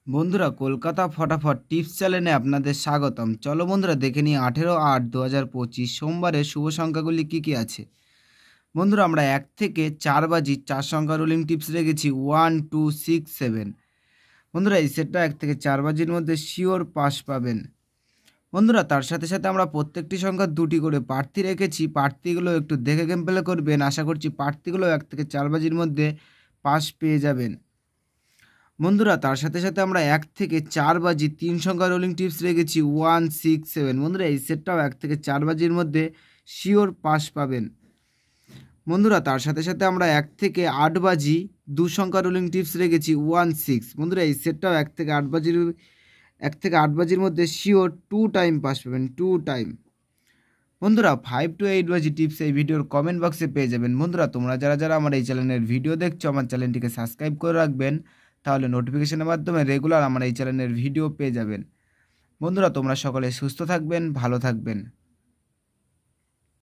বন্ধুরা, কলকাতা ফটাফট টিপস চ্যানেলে আপনাদের স্বাগতম। চলো বন্ধুরা, দেখে নিই 18/8/2025 সোমবারের শুভ সংখ্যাগুলি কী কী আছে। বন্ধুরা, আমরা 1 থেকে 4 বাজি 4 সংখ্যা রুলিং টিপস রেখেছি 1, 2, 6, 7। বন্ধুরা, এই সেটটা 1 থেকে 4 বাজির মধ্যে শিওর পাস পাবেন। বন্ধুরা, তার সাথে সাথে আমরা প্রত্যেকটি সংখ্যা 2টি করে প্রার্থী রেখেছি। প্রার্থীগুলো একটু দেখে গেম প্লে করবেন। আশা করছি প্রার্থীগুলো 1 থেকে 4 বাজির মধ্যে পাস পেয়ে যাবেন। বন্ধুরা, তার সাথে সাথে আমরা 1 থেকে 4 বাজি 3 সংখ্যা রোলিং টিপস রেখেছি 1, 6, 7। বন্ধুরা, এই সেটটাও 1 থেকে 4 বাজির মধ্যে শিওর পাস পাবেন। বন্ধুরা, তার সাথে সাথে আমরা 1 থেকে 8 বাজি 2 সংখ্যা রোলিং টিপস রেখেছি 1, 6। বন্ধুরা, এই সেটটাও 1 থেকে 8 বাজির মধ্যে শিওর 2 টাইম পাস পাবেন, 2 টাইম। বন্ধুরা, 5 to 8 বাজি টিপস এই ভিডিওর কমেন্ট বক্সে পেয়ে যাবেন। বন্ধুরা, তোমরা যারা আমার এই চ্যানেলের ভিডিও দেখছো, আমার চ্যানেলটিকে সাবস্ক্রাইব করে রাখবেন, তাহলে নোটিফিকেশনের মাধ্যমে রেগুলার আমার এই চ্যানেলের ভিডিও পেয়ে যাবেন। বন্ধুরা, তোমরা সকলে সুস্থ থাকবেন, ভালো থাকবেন।